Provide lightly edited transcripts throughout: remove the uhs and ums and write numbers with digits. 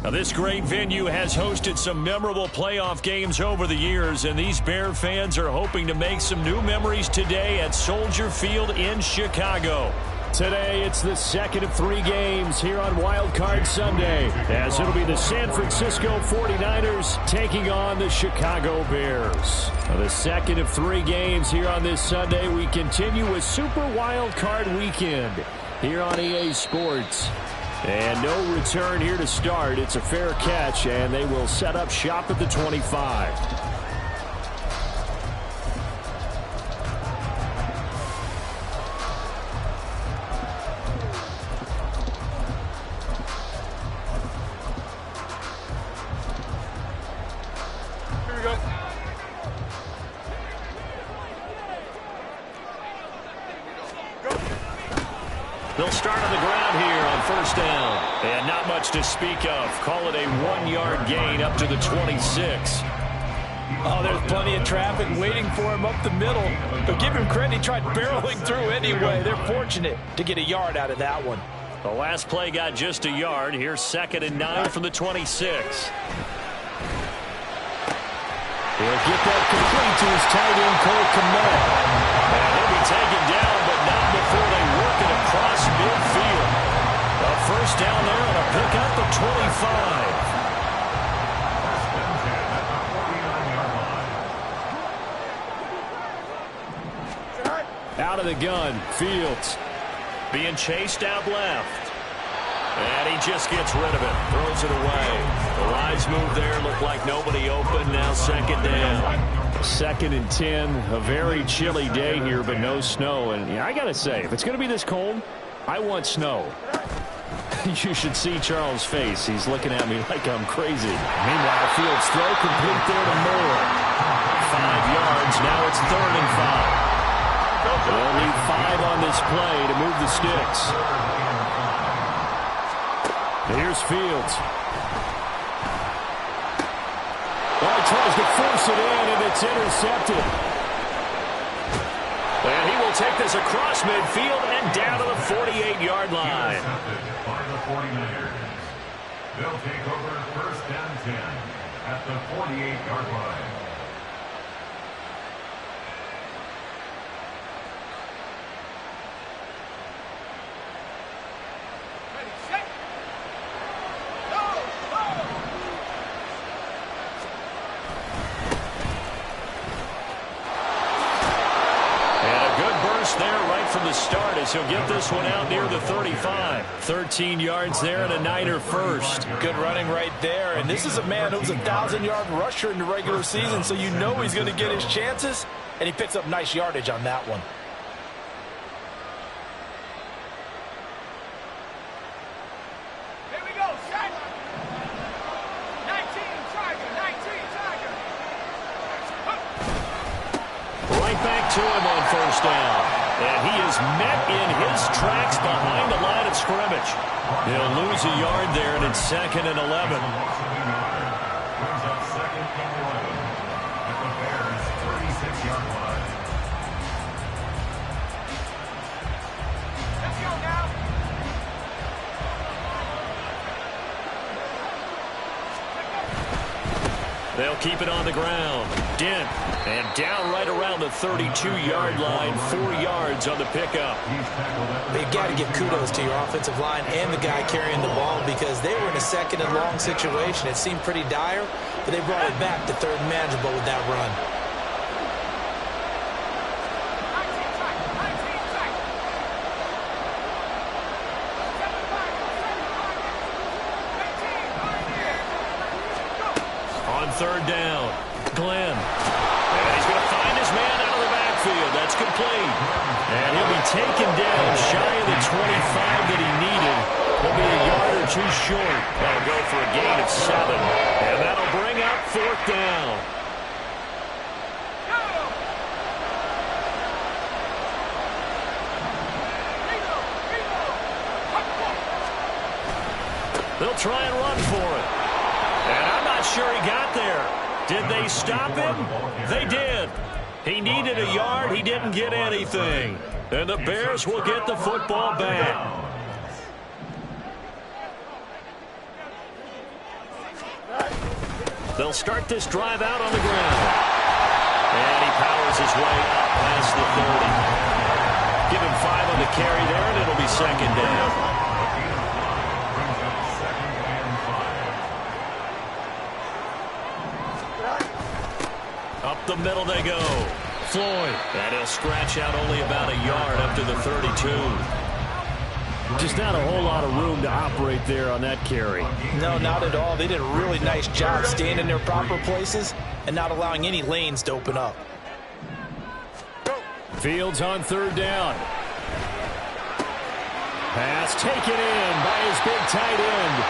Now, this great venue has hosted some memorable playoff games over the years, and these Bear fans are hoping to make some new memories today at Soldier Field in Chicago. Today, it's the second of 3 games here on Wild Card Sunday, as it'll be the San Francisco 49ers taking on the Chicago Bears. Now, the second of 3 games here on this Sunday, we continue with Super Wild Card Weekend here on EA Sports. And no return here to start. It's a fair catch, and they will set up shop at the 25. They'll start on the ground here on first down. And not much to speak of. Call it a 1-yard gain up to the 26. Oh, there's plenty of traffic waiting for him up the middle. But give him credit, he tried barreling through anyway. They're fortunate to get a yard out of that one. The last play got just a yard. Here's 2nd and 9 from the 26. He'll get that complete to his tight end, Cole Kmet. And he'll be taken down, but not before they work it across midfield. A first down there on a pickup of 25. Out of the gun, Fields. Being chased out left. And he just gets rid of it. Throws it away. The lines move there. Look like nobody open. Now 2nd down. 2nd and 10. A very chilly day here, but no snow. And I got to say, if it's going to be this cold, I want snow. You should see Charles' face. He's looking at me like I'm crazy. Meanwhile, Fields throw complete there to Moore. 5 yards. Now it's 3rd and 5. They'll need 5 on this play to move the sticks. Here's Fields. Well, he tries to force it in, and it's intercepted. And he will take this across midfield and down to the 48-yard line. By the 49ers. They'll take over 1st and 10 at the 48-yard line. There right from the start as he'll get this one out near the 35. 13 yards there and a Niner first. Good running right there. And this is a man who's a 1,000-yard rusher in the regular season, so you know he's going to get his chances. And he picks up nice yardage on that one. Here we go, set. 19 Tiger, 19 Tiger. Right back to him on first down. And he is met in his tracks behind the line of scrimmage. He'll lose a yard there, and it's 2nd and 11. Brings up 2nd and 11 at the Bears' 36-yard line. Let's go now. They'll keep it on the ground. Dent. And down right around the 32-yard line. 4 yards on the pickup. They've got to give kudos to your offensive line and the guy carrying the ball because they were in a 2nd and long situation. It seemed pretty dire, but they brought it back to 3rd and manageable with that run. On 3rd down, Glenn. And he's going to find his man out of the backfield. That's complete. And he'll be taken down shy of the 25 that he needed. He'll be a yard or 2 short. That'll go for a gain of 7. And that'll bring up 4th down. They'll try and run for it. And I'm not sure he got there. Did they stop him? They did. He needed a yard. He didn't get anything. And the Bears will get the football back. They'll start this drive out on the ground. And he powers his way up past the 30. Give him 5 on the carry there, and it'll be second down. Up the middle they go. Floyd. And he'll scratch out only about a yard up to the 32. Just not a whole lot of room to operate there on that carry. No, not at all. They did a really nice job staying in their proper places and not allowing any lanes to open up. Fields on third down. Pass taken in by his big tight end.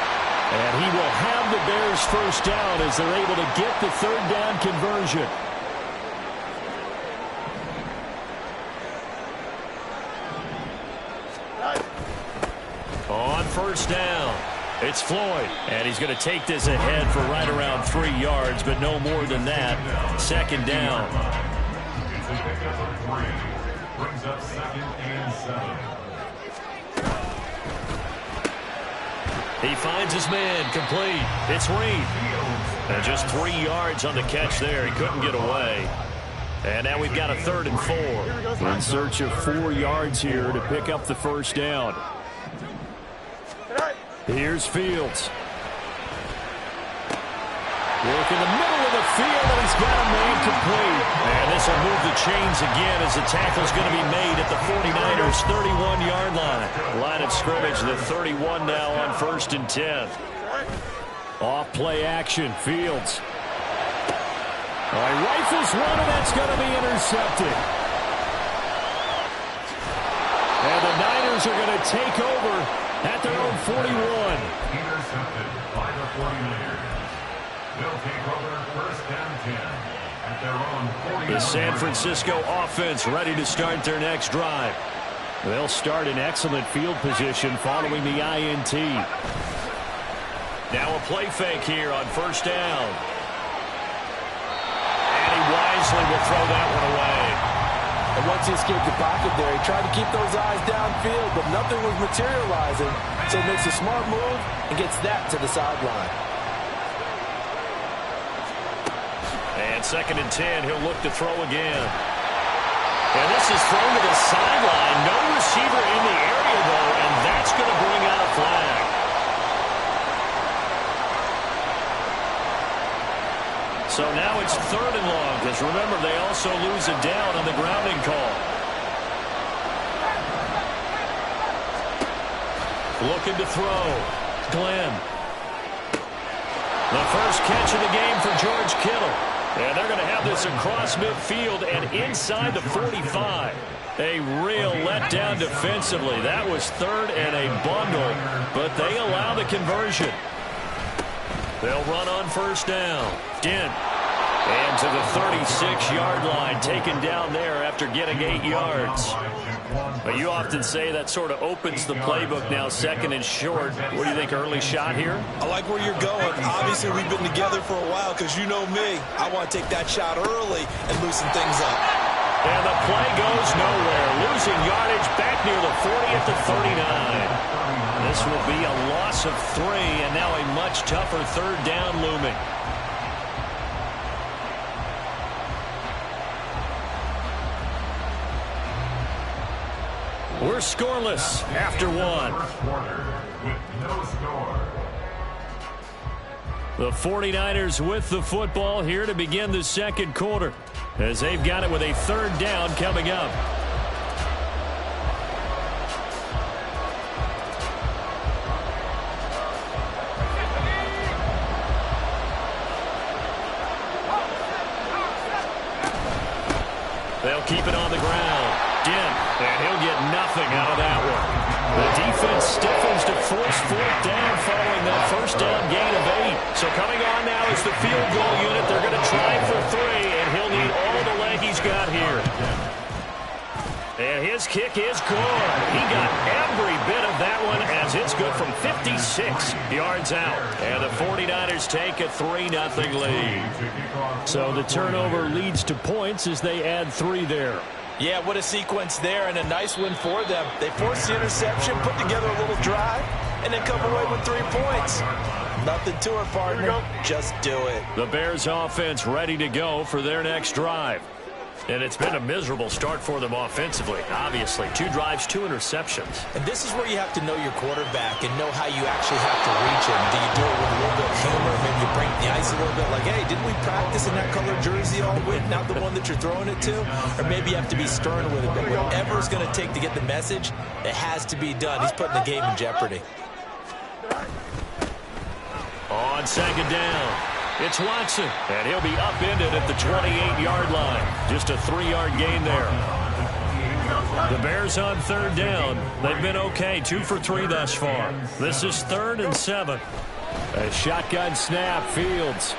And he will have the Bears first down as they're able to get the third down conversion. On first down, it's Floyd. And he's going to take this ahead for right around 3 yards, but no more than that. Second down. It's a pickup of 3. Brings up 2nd and 7. He finds his man complete. It's Reed. And just 3 yards on the catch there. He couldn't get away. And now we've got a 3rd and 4. In search of 4 yards here to pick up the first down. Here's Fields. Work in the middle of the field, and he's got a man complete. And this will move the chains again as the tackle's going to be made at the 49ers' 31-yard line. Line of scrimmage, the 31 now on 1st and 10. Off play action, Fields. He rifles one, and that's going to be intercepted. And the Niners are going to take over at their own 41. Intercepted by the 49ers. They'll take over 1st and 10 at their own 49. The San Francisco offense ready to start their next drive. They'll start in excellent field position following the INT. Now a play fake here on first down. And he wisely will throw that one away. And once he escaped the pocket there, he tried to keep those eyes downfield, but nothing was materializing. So he makes a smart move and gets that to the sideline. And 2nd and 10, he'll look to throw again. And this is thrown to the sideline. No receiver in the area, though, and that's going to bring out a flag. So now it's 3rd and long, because remember, they also lose a down on the grounding call. Looking to throw. Glenn. The first catch of the game for George Kittle. And they're going to have this across midfield and inside the 45. A real letdown defensively. That was 3rd and a bundle, but they allow the conversion. They'll run on first down. Dent. And to the 36-yard line, taken down there after getting 8 yards. But you often say that sort of opens the playbook now, 2nd and short. What do you think, early shot here? I like where you're going. Obviously, we've been together for a while because you know me. I want to take that shot early and loosen things up. And the play goes nowhere. Losing yardage back near the 40 at the 39. This will be a loss of 3, and now a much tougher 3rd down looming. We're scoreless after 1. The 49ers with the football here to begin the 2nd quarter, as they've got it with a 3rd down coming up. They'll keep it on the ground. Dent, and he'll get nothing out of that one. The defense stiffens to force 4th down following that first down gain of 8. So coming on now is the field goal unit. They're going to try for 3, and he'll need all the leg he's got here. And his kick is good. He got every bit of that one as it's good from 56 yards out. And the 49ers take a 3-0 lead. So the turnover leads to points as they add 3 there. Yeah, what a sequence there, and a nice win for them. They forced the interception, put together a little drive, and then come away with 3 points. Nothing to it, partner. Just do it. The Bears offense ready to go for their next drive. And it's been a miserable start for them offensively, obviously. 2 drives, 2 interceptions. And this is where you have to know your quarterback and know how you actually have to reach him. Do you do it with a little bit of humor? Maybe you break the ice a little bit like, hey, didn't we practice in that color jersey all week? Not the one that you're throwing it to? Or maybe you have to be stern with it. But whatever it's going to take to get the message, it has to be done. He's putting the game in jeopardy. On second down, it's Watson, and he'll be upended at the 28-yard line. Just a 3-yard gain there. The Bears on third down. They've been okay, 2 for 3 thus far. This is 3rd and 7. A shotgun snap, Fields.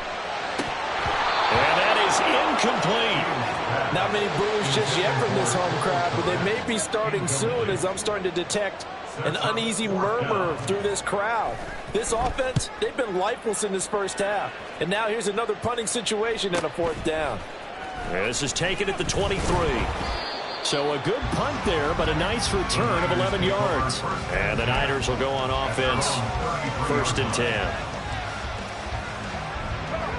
And that is incomplete. Not many boos just yet from this home crowd, but they may be starting soon as I'm starting to detect an uneasy murmur through this crowd. This offense, they've been lifeless in this first half. And now here's another punting situation and a 4th down. This is taken at the 23. So a good punt there, but a nice return of 11 yards. And the Niners will go on offense, 1st and 10.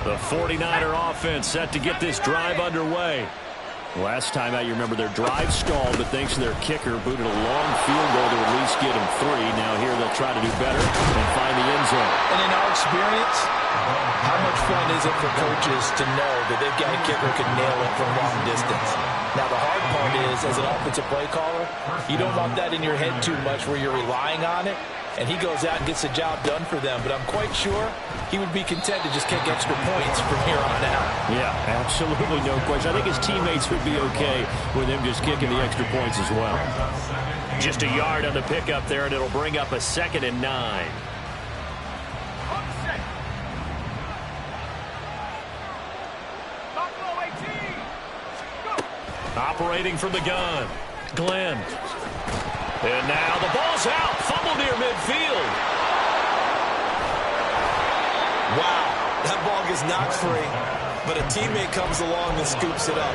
The 49er offense set to get this drive underway. Last time out, you remember their drive stalled, but thanks to their kicker, booted a long field goal to at least get them 3. Now here they'll try to do better and find the end zone. And in our experience, how much fun is it for coaches to know that they've got a kicker who can nail it from long distance? Now, the hard part is, as an offensive play caller, you don't want that in your head too much where you're relying on it, and he goes out and gets the job done for them. But I'm quite sure he would be content to just kick extra points from here on out. Yeah, absolutely no question. I think his teammates would be okay with him just kicking the extra points as well. Just a yard on the pickup there, and it'll bring up a 2nd and 9. Operating from the gun, Glenn. And now the ball's out. Fumble near midfield. Wow, that ball gets knocked free, but a teammate comes along and scoops it up.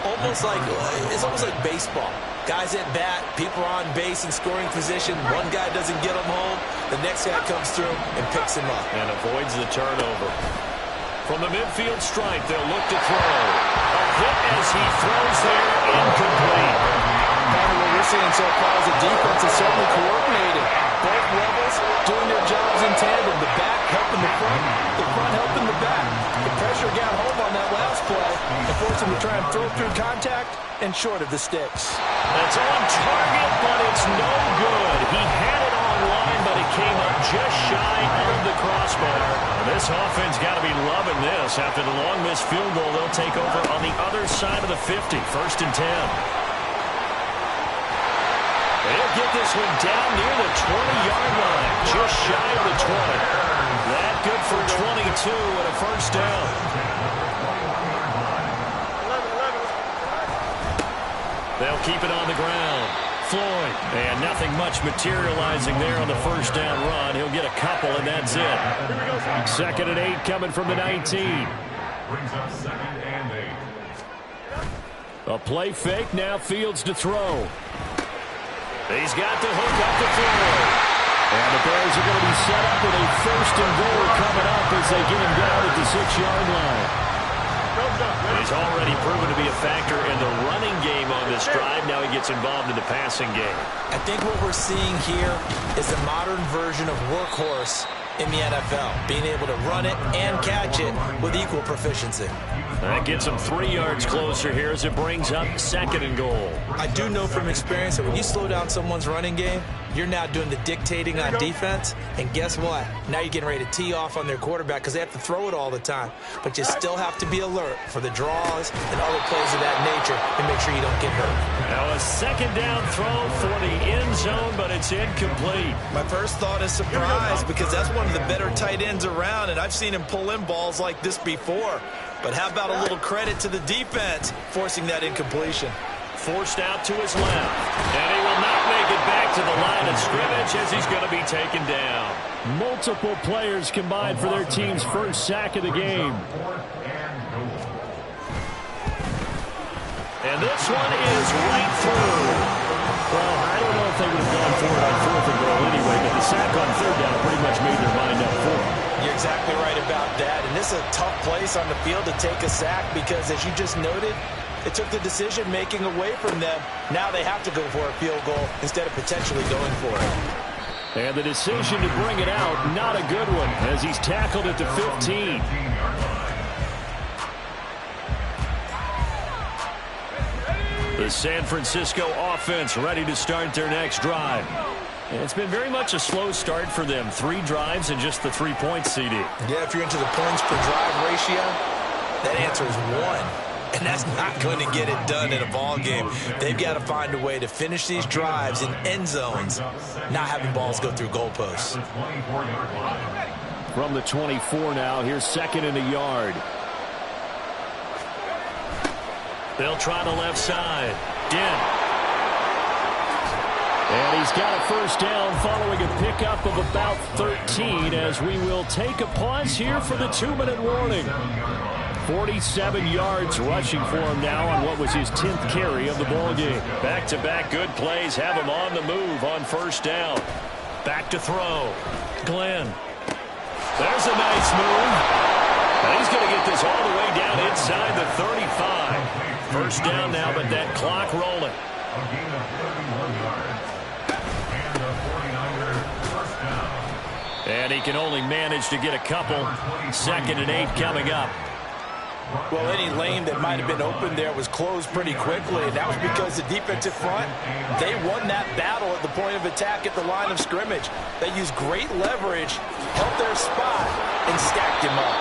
It's almost like baseball. Guys at bat, people are on base in scoring position. One guy doesn't get him home. The next guy comes through and picks him up. And avoids the turnover. From the midfield stripe, they'll look to throw. A hit as he throws there, incomplete. Part of what we're seeing so far is the defense is certainly coordinated. Both levels doing their jobs in tandem. The back helping the front helping the back. The pressure got home on that last play and forced him to try and throw through contact and short of the sticks. That's on target, but it's no good. He had it on line, but it came up just shy of the crossbar. This offense got to be loving this. After the long missed field goal, they'll take over on the other side of the 50, 1st and 10. They'll get this one down near the 20-yard line, just shy of the 20. That good for 22 and a 1st down. They'll keep it on the ground. Floyd, and nothing much materializing there on the 1st down run. He'll get a couple, and that's it. 2nd and 8 coming from the 19. Brings up 2nd and 8. A play fake, now Fields to throw. He's got to hook up the throw. And the Bears are going to be set up with a 1st and goal coming up as they get him down at the 6-yard line. He's already proven to be a factor in the running game on this drive. Now he gets involved in the passing game. I think what we're seeing here is a modern version of workhorse in the NFL, being able to run it and catch it with equal proficiency. That gets him 3 yards closer here as it brings up 2nd and goal. I do know from experience that when you slow down someone's running game, you're now doing the dictating on defense, and guess what? Now you're getting ready to tee off on their quarterback because they have to throw it all the time. But you still have to be alert for the draws and other plays of that nature and make sure you don't get hurt. Now a 2nd down throw for the end zone, but it's incomplete. My first thought is surprise because that's one of the better tight ends around, and I've seen him pull in balls like this before. But how about a little credit to the defense forcing that incompletion? Forced out to his left. And he will not make it back to the line of scrimmage as he's going to be taken down. Multiple players combined for their team's 1st sack of the game. And this one is right through. Well, I don't know if they would have gone for it on 4th and goal anyway, but the sack on 3rd down pretty much made their mind up for it. You're exactly right about that. And this is a tough place on the field to take a sack because, as you just noted, it took the decision-making away from them. Now they have to go for a field goal instead of potentially going for it. And the decision to bring it out, not a good one, as he's tackled at the 15. The San Francisco offense ready to start their next drive. And it's been very much a slow start for them. 3 drives and just the 3 points, CD. Yeah, if you're into the points per drive ratio, that answer is 1. And that's not going to get it done in a ball game. They've got to find a way to finish these drives in end zones, not having balls go through goalposts. From the 24 now, here's 2nd and a yard. They'll try the left side. Dent. And he's got a first down following a pickup of about 13 as we will take a pause here for the 2-minute warning. 47 yards rushing for him now on what was his 10th carry of the ball game. Back-to-back good plays have him on the move on first down. Back to throw. Glenn. There's a nice move. And he's going to get this all the way down inside the 35. First down now, but that clock rolling. A gain of 31 yards. And a 49er first down. And he can only manage to get a couple. 2nd and 8 coming up. Well, any lane that might have been open there was closed pretty quickly, and that was because the defensive front, they won that battle at the point of attack at the line of scrimmage. They used great leverage, held their spot, and stacked him up.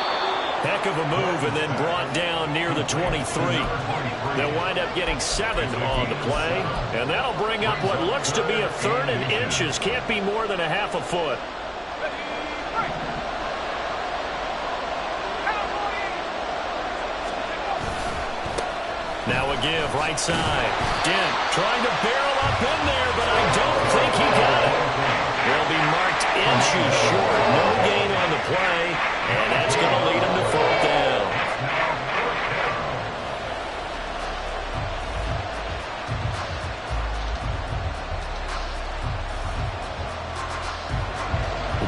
Heck of a move, and then brought down near the 23. They'll wind up getting 7 on the play, and that'll bring up what looks to be a 3rd and inches. Can't be more than a half a foot. Now a give, right side. Dent trying to barrel up in there, but I don't think he got it. They'll be marked inches short. No gain on the play, and that's going to lead him to 4th down.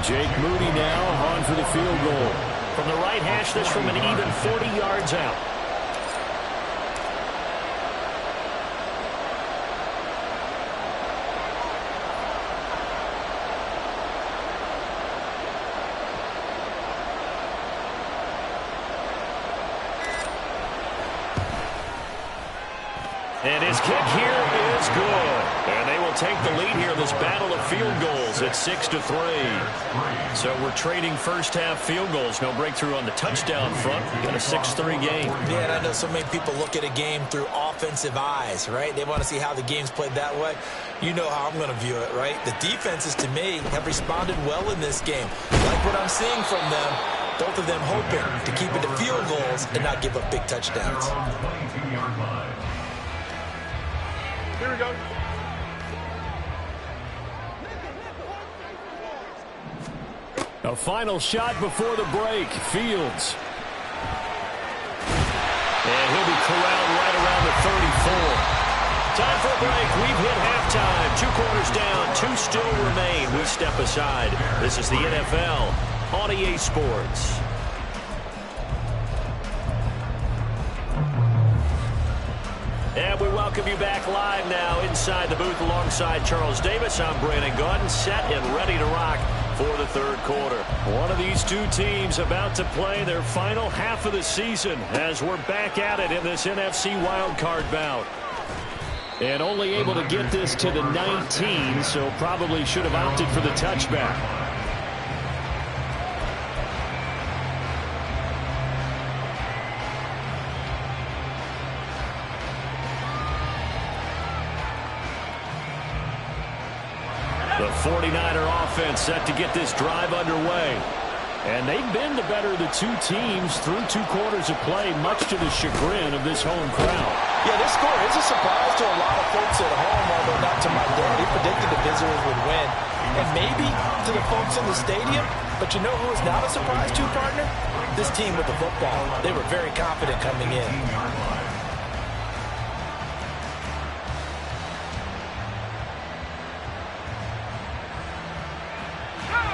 Jake Moody now on for the field goal. From the right hash, this from an even 40 yards out. And his kick here is good. And they will take the lead here in this battle of field goals at 6-3. So we're trading first half field goals. No breakthrough on the touchdown front. We got a 6-3 game. Yeah, and I know so many people look at a game through offensive eyes, right? They want to see how the game's played that way. You know how I'm going to view it, right? The defenses, to me, have responded well in this game. Like what I'm seeing from them, both of them hoping to keep it to field goals and not give up big touchdowns. Here we go. A final shot before the break. Fields. And he'll be corralled right around the 34. Time for a break. We've hit halftime. 2 quarters down. 2 still remain. We step aside. This is the NFL on EA Sports. And we welcome you back live now inside the booth alongside Charles Davis. I'm Brandon Gaudin, set and ready to rock for the 3rd quarter. One of these 2 teams about to play their final half of the season as we're back at it in this NFC wildcard bout. And only able to get this to the 19, so probably should have opted for the touchback. The 49er offense set to get this drive underway. And they've been the better of the 2 teams through 2 quarters of play, much to the chagrin of this home crowd. Yeah, this score is a surprise to a lot of folks at home, although not to my dad. He predicted the visitors would win. And maybe to the folks in the stadium, but you know who is not a surprise to, partner? This team with the football. They were very confident coming in.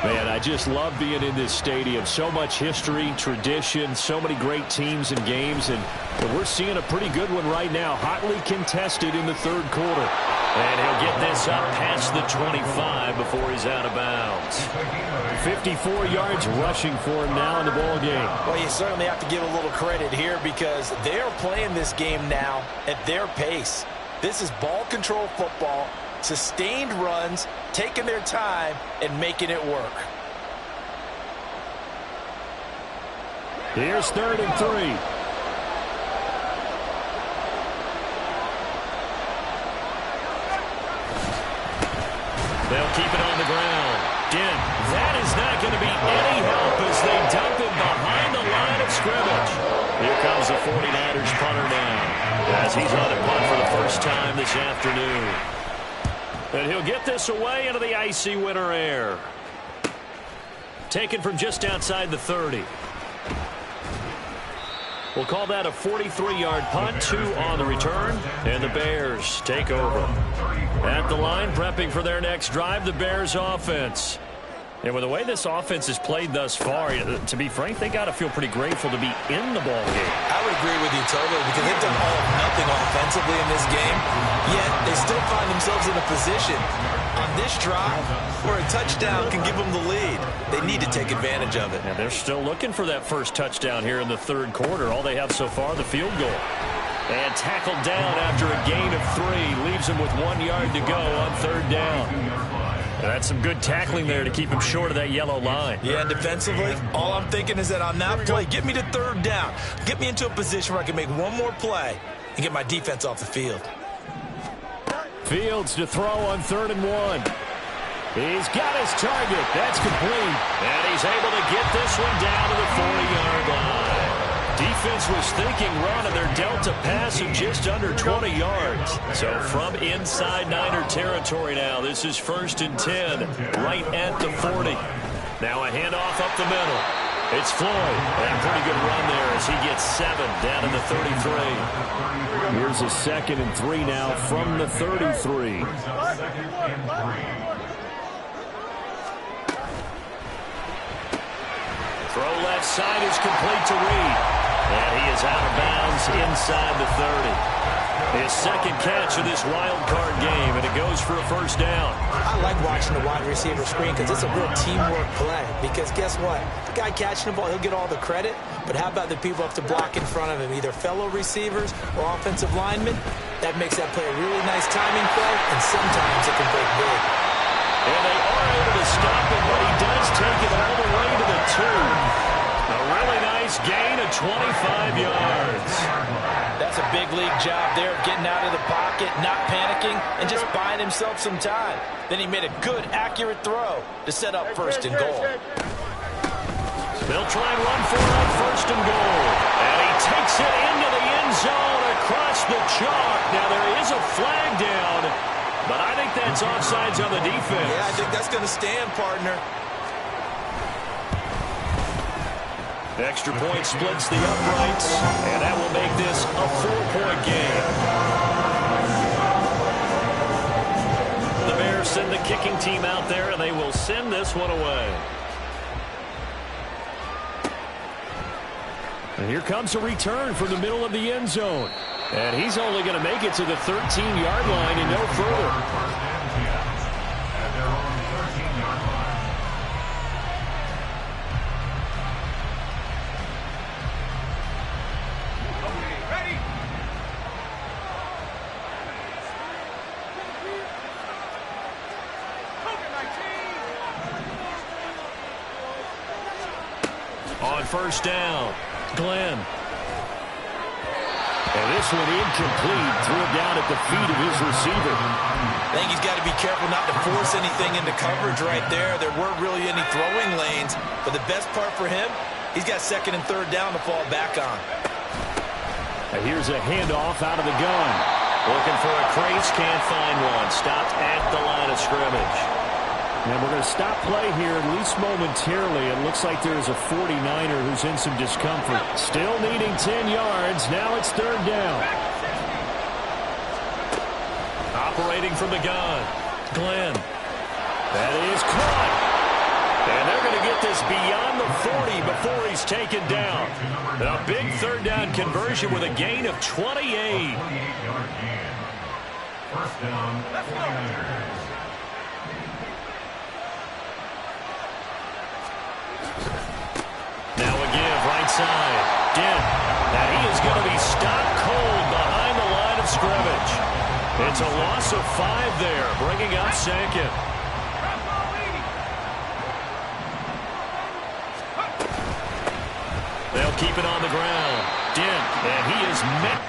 Man, I just love being in this stadium. So much history, tradition, so many great teams and games, and we're seeing a pretty good one right now. Hotly contested in the third quarter. And he'll get this up past the 25 before he's out of bounds. 54 yards rushing for him now in the ball game. Well, you certainly have to give a little credit here because they're playing this game now at their pace. This is ball control football, sustained runs, taking their time, and making it work. Here's 3rd and 3. They'll keep it on the ground. Again, that is not going to be any help as they dump him behind the line of scrimmage. Here comes the 49ers punter now as he's on a punt for the first time this afternoon. And he'll get this away into the icy winter air. Taken from just outside the 30. We'll call that a 43-yard punt, 2 on the return, and the Bears take over. At the line, prepping for their next drive, the Bears offense. And with the way this offense has played thus far, to be frank, they got to feel pretty grateful to be in the ball game. I would agree with you totally because they've done all or nothing offensively in this game, yet they still find themselves in a position on this drive where a touchdown can give them the lead. They need to take advantage of it. And they're still looking for that first touchdown here in the third quarter. All they have so far, the field goal. And tackled down after a gain of 3. Leaves him with 1 yard to go on 3rd down. And that's some good tackling there to keep him short of that yellow line. Yeah, and defensively, all I'm thinking is that on that play, get me to 3rd down. Get me into a position where I can make one more play and get my defense off the field. Fields to throw on 3rd and 1. He's got his target. That's complete. And he's able to get this one down to the 40-yard line. Defense was thinking run, and they're dealt a pass of just under 20 yards. So from inside Niner territory now, this is 1st and 10, right at the 40. Now a handoff up the middle. It's Floyd. And a pretty good run there as he gets 7 down to the 33. Here's a 2nd and 3 now from the 33. Throw left side is complete to Reed. And he is out of bounds inside the 30. His 2nd catch of this wild card game, and it goes for a 1st down. I like watching the wide receiver screen because it's a real teamwork play. Because guess what? The guy catching the ball, he'll get all the credit. But how about the people up to block in front of him, either fellow receivers or offensive linemen? That makes that play a really nice timing play, and sometimes it can break big. And they are able to stop it, but he does take it all the way to the 2. A really nice gain of 25 yards. That's a big league job there of getting out of the pocket, not panicking, and just buying himself some time. Then he made a good, accurate throw to set up 1st and goal. They'll try and run for it on 1st and goal. And he takes it into the end zone across the chalk. Now there is a flag down, but I think that's offsides on the defense. Yeah, I think that's going to stand, partner. Extra point splits the uprights, and that will make this a 4-point game. The Bears send the kicking team out there, and they will send this one away. And here comes a return from the middle of the end zone. And he's only going to make it to the 13-yard line and no further. On 1st down, Glenn. And this one incomplete. Threw it down at the feet of his receiver. I think he's got to be careful not to force anything into coverage right there. There weren't really any throwing lanes. But the best part for him, he's got 2nd and 3rd down to fall back on. And here's a handoff out of the gun. Looking for a crease, can't find one. Stopped at the line of scrimmage. And we're going to stop play here, at least momentarily. It looks like there's a 49er who's in some discomfort. Still needing 10 yards. Now it's 3rd down. Operating from the gun, Glenn. That is caught. And get this beyond the 40 before he's taken down. A big third down conversion with a gain of 28. 28-yard gain. First down, 49ers. Now a give, right side. Dent. And he is going to be stopped cold behind the line of scrimmage. It's a loss of 5 there, bringing up second. They'll keep it on the ground. Dent. And he is met.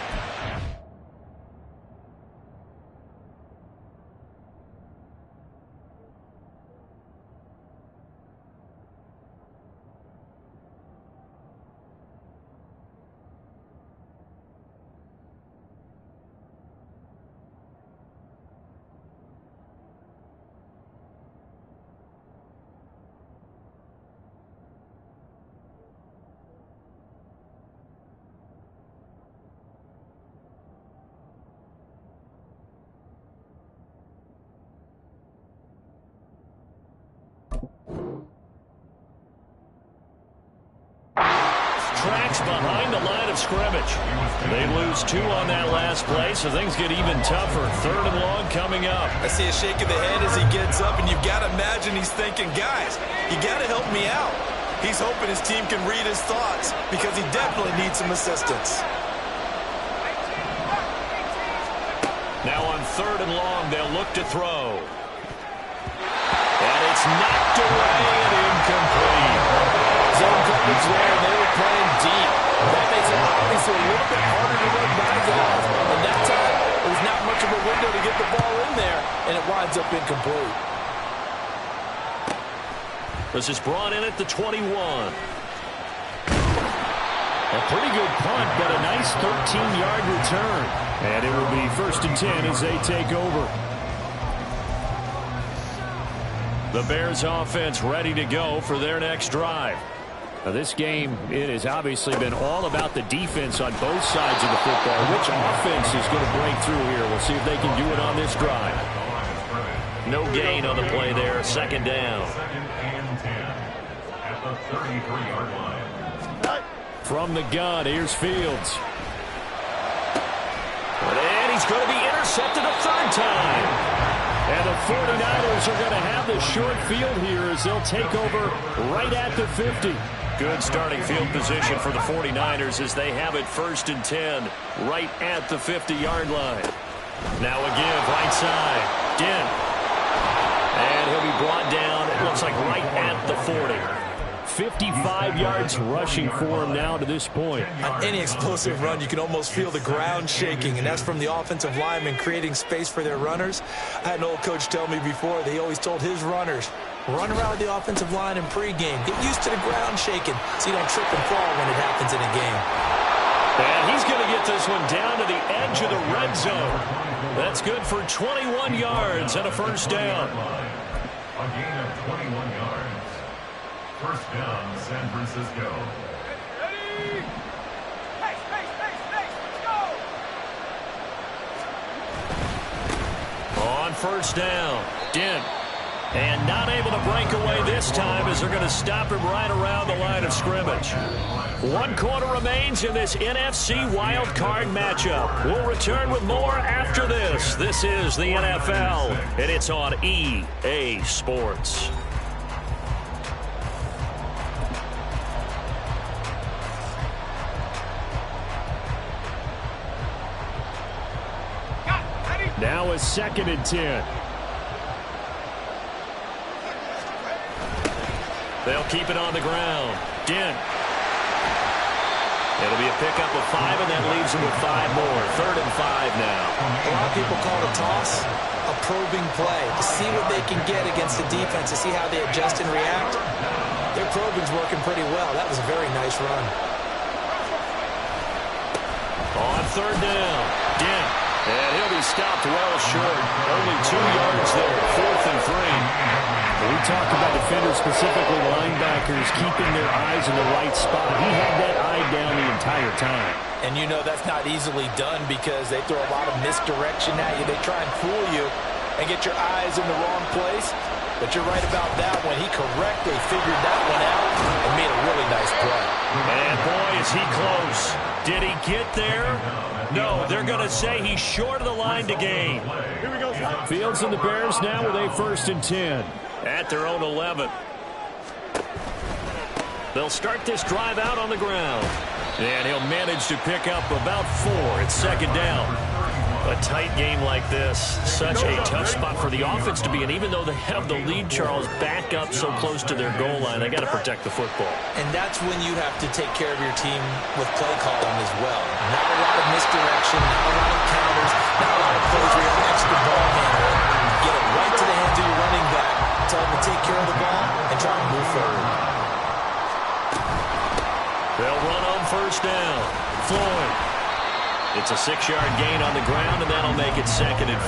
Tracks behind the line of scrimmage. They lose 2 on that last play, so things get even tougher. Third and long coming up. I see a shake of the head as he gets up, and you've got to imagine he's thinking, guys, you got to help me out. He's hoping his team can read his thoughts because he definitely needs some assistance. Now on third and long, they'll look to throw. And it's knocked away and incomplete. Zone coverage there, and they were playing deep. That makes it obviously a little bit harder to run by guys. And that time, there was not much of a window to get the ball in there, and it winds up incomplete. This is brought in at the 21. A pretty good punt, but a nice 13-yard return. And it will be 1st and 10 as they take over. The Bears offense ready to go for their next drive. Now this game, it has obviously been all about the defense on both sides of the football. Which offense is going to break through here? We'll see if they can do it on this drive. No gain on the play there. Second down. 2nd and 10 at the 33-yard line. From the gun, here's Fields. And he's going to be intercepted a third time. And the 49ers are going to have the short field here as they'll take over right at the 50. Good starting field position for the 49ers as they have it 1st and 10 right at the 50-yard line. Now a give, right side. Dent. And he'll be brought down, it looks like right at the 40. 55 yards rushing for him now to this point. On any explosive run, you can almost feel the ground shaking, and that's from the offensive linemen creating space for their runners. I had an old coach tell me before, they always told his runners, run around the offensive line in pregame. Get used to the ground shaking so you don't trip and fall when it happens in a game. And he's going to get this one down to the edge of the red zone. That's good for 21 yards and a first down. A gain of 21 yards. First down, San Francisco. Ready? Pace, let's go! On first down, Dent. And not able to break away this time as they're going to stop him right around the line of scrimmage. 1 quarter remains in this NFC Wild Card matchup. We'll return with more after this. This is the NFL, and it's on EA Sports. Now is 2nd and 10. They'll keep it on the ground. Dent. It'll be a pickup of 5, and that leaves them with 5 more. 3rd and 5 now. A lot of people call it a toss, a probing play, to see what they can get against the defense, to see how they adjust and react. Their probing's working pretty well. That was a very nice run. On 3rd down, Dent. And he'll be stopped well short. Only 2 yards there. 4th and 3. We talked about defenders, specifically linebackers, keeping their eyes in the right spot. He had that eye down the entire time. And you know that's not easily done because they throw a lot of misdirection at you. They try and fool you and get your eyes in the wrong place. But you're right about that one. He correctly figured that one out and made a really nice play. And boy, is he close. Did he get there? No, they're going to say he's short of the line to gain. Here we go, Scott. Fields and the Bears now with a 1st and 10. At their own 11. They'll start this drive out on the ground. And he'll manage to pick up about 4. It's 2nd down. A tight game like this, such a tough spot for the offense to be in. Even though they have the lead, Charles, back up so close to their goal line, they got to protect the football. And that's when you have to take care of your team with play calling as well. Not a lot of misdirection, not a lot of counters, not a lot of plays where you have extra ball handling. Get it right to the hands of your running back, tell him to take care of the ball, and try to move forward. They'll run on 1st down. Floyd. It's a 6-yard gain on the ground, and that'll make it 2nd and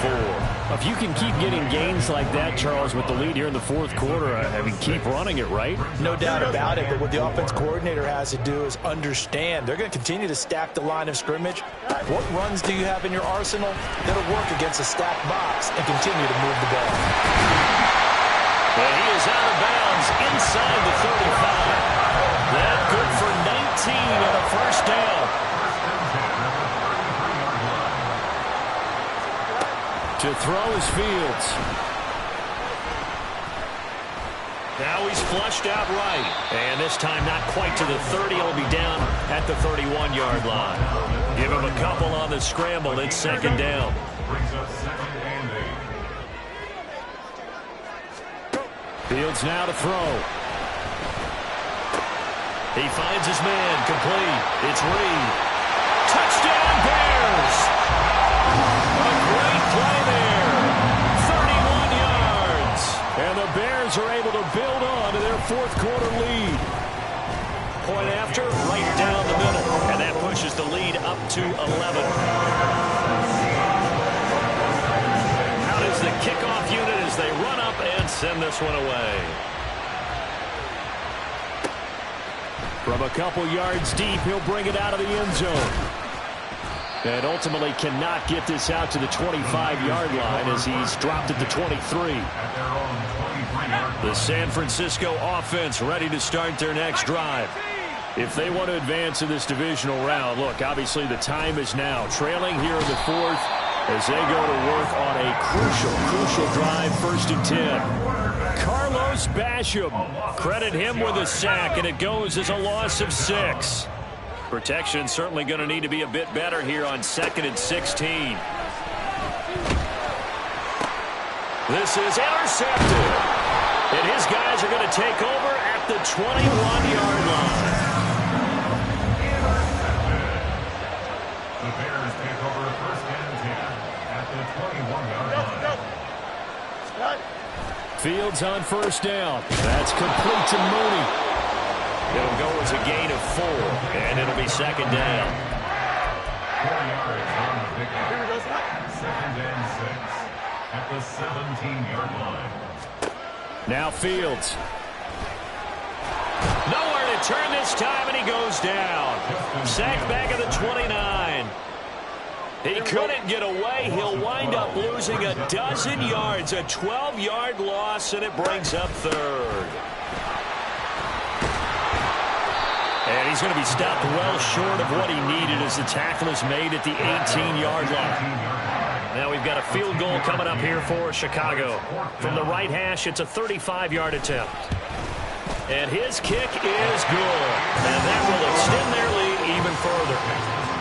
4. If you can keep getting gains like that, Charles, with the lead here in the 4th quarter, I mean, keep running it, right? No doubt about it, but what the offense coordinator has to do is understand. They're going to continue to stack the line of scrimmage. What runs do you have in your arsenal that'll work against a stacked box and continue to move the ball? And he is out of bounds inside the 35. That good for 19 and a 1st down. To throw is Fields. Now he's flushed out right. And this time not quite to the 30. He'll be down at the 31-yard line. Give him a couple on the scramble. It's 2nd down. Brings up 2nd and 8. Fields now to throw. He finds his man. Complete. It's Reed. Touchdown, Bears! A great play there. 31 yards. And the Bears are able to build on to their 4th quarter lead. Point after, right down the middle. And that pushes the lead up to 11. Out is the kickoff unit as they run up and send this one away. From a couple yards deep, he'll bring it out of the end zone. And ultimately cannot get this out to the 25-yard line as he's dropped at the 23. The San Francisco offense ready to start their next drive. If they want to advance in this divisional round, look, obviously the time is now. Trailing here in the 4th as they go to work on a crucial drive, 1st and 10. Carlos Basham, credit him with a sack, and it goes as a loss of 6. Protection certainly going to need to be a bit better here on 2nd and 16. This is intercepted. And his guys are going to take over at the 21-yard line. The Bears take over 1st and 10 at the 21-yard line. Fields on 1st down. That's complete to Mooney. It'll go as a gain of 4, and it'll be 2nd down. 4 yards on the pickup. Here we go, Scott. 2nd and 6 at the 17-yard line. Now Fields. Nowhere to turn this time, and he goes down. Sacked back at the 29. He couldn't get away. He'll wind up losing a dozen yards, a 12-yard loss, and it brings up 3rd. And he's going to be stopped well short of what he needed as the tackle is made at the 18-yard line. Now we've got a field goal coming up here for Chicago. From the right hash, it's a 35-yard attempt. And his kick is good. And that will extend their lead even further.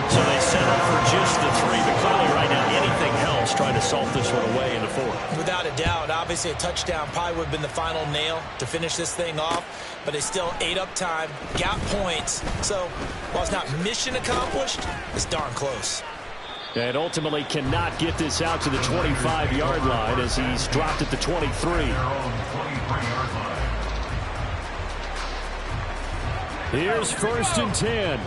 So they settle for just the 3. But clearly right now, anything helps trying to salt this one away in the 4th. Without a doubt, obviously a touchdown probably would have been the final nail to finish this thing off. But they still ate up time, got points. So while it's not mission accomplished, it's darn close. And ultimately cannot get this out to the 25-yard line as he's dropped at the 23. Here's 1st and 10.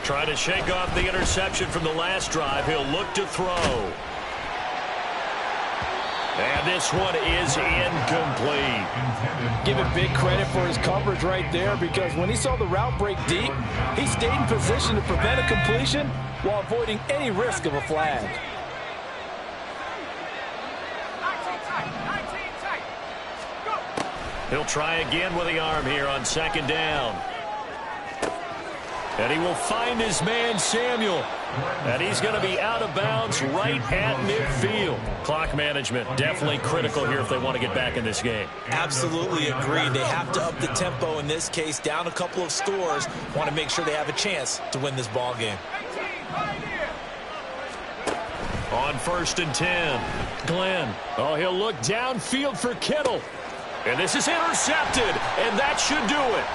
Trying to shake off the interception from the last drive. He'll look to throw. And this one is incomplete. Give him big credit for his coverage right there, because when he saw the route break deep, he stayed in position to prevent a completion while avoiding any risk of a flag. He'll try again with the arm here on second down. And he will find his man, Samuel. And he's going to be out of bounds right at midfield. Clock management definitely critical here if they want to get back in this game. Absolutely agreed. They have to up the tempo in this case, down a couple of scores. Want to make sure they have a chance to win this ball game. On 1st and 10, Glenn. Oh, he'll look downfield for Kittle. And this is intercepted, and that should do it.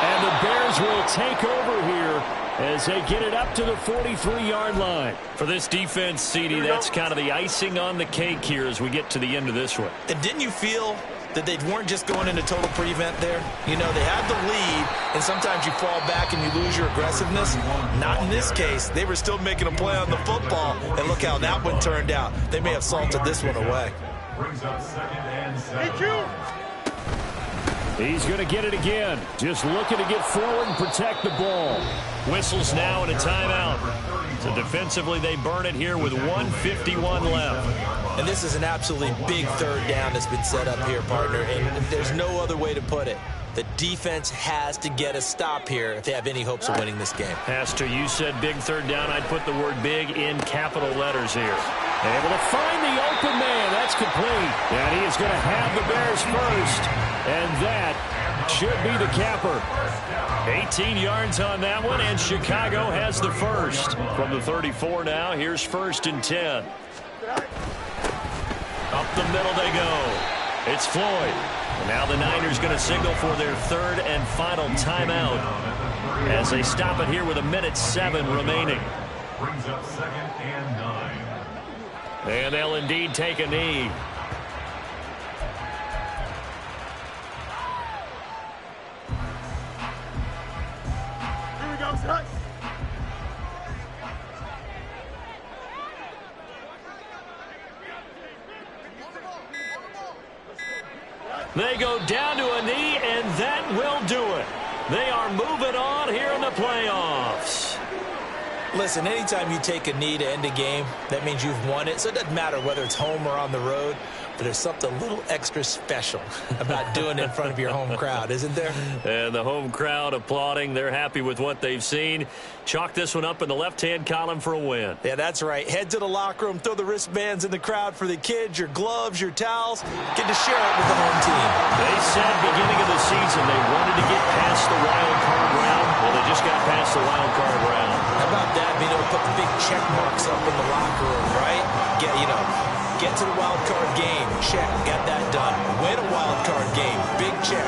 And the Bears will take over here as they get it up to the 43-yard line. For this defense, CD, that's kind of the icing on the cake here as we get to the end of this one. And didn't you feel that they weren't just going into total prevent there? You know, they had the lead, and sometimes you fall back and you lose your aggressiveness. Not in this case. They were still making a play on the football, and look how that one turned out. They may have salted this one away. Brings up 2nd and 7. He's going to get it again. Just looking to get forward and protect the ball. Whistles now and a timeout. So defensively, they burn it here with 1:51 left. And this is an absolutely big third down that's been set up here, partner, and there's no other way to put it. The defense has to get a stop here if they have any hopes of winning this game. Pastor, you said big third down. I'd put the word big in capital letters here. Able to find the open man. That's complete. And he is going to have the Bears first. And that should be the capper. 18 yards on that one, and Chicago has the first. From the 34 now, here's 1st and 10. Up the middle they go. It's Floyd. And now the Niners going to signal for their 3rd and final timeout as they stop it here with 1:07 remaining. Brings up 2nd and 9. And they'll indeed take a knee. Here we go, Scott. They go down to a knee, and that will do it. They are moving on here in the playoffs. Listen, anytime you take a knee to end a game, that means you've won it. So it doesn't matter whether it's home or on the road, but there's something a little extra special about doing it in front of your home crowd, isn't there? And the home crowd applauding. They're happy with what they've seen. Chalk this one up in the left-hand column for a win. Yeah, that's right. Head to the locker room, throw the wristbands in the crowd for the kids, your gloves, your towels. Get to share it with the home team. They said beginning of the season they wanted to get past the wild card round. Well, they just got past the wild card round. How about that? Being able to put the big check marks up in the locker room, right? Get to the wild card game. Check. Got that done. Win a wild card game. Big check.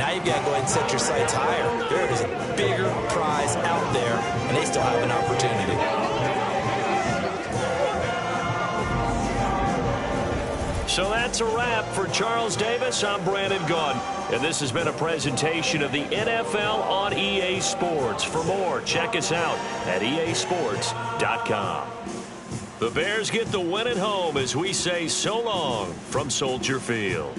Now you've got to go ahead and set your sights higher. There is a bigger prize out there, and they still have an opportunity. So that's a wrap for Charles Davis. I'm Brandon Gaudin, and this has been a presentation of the NFL on EA Sports. For more, check us out at easports.com. The Bears get the win at home as we say so long from Soldier Field.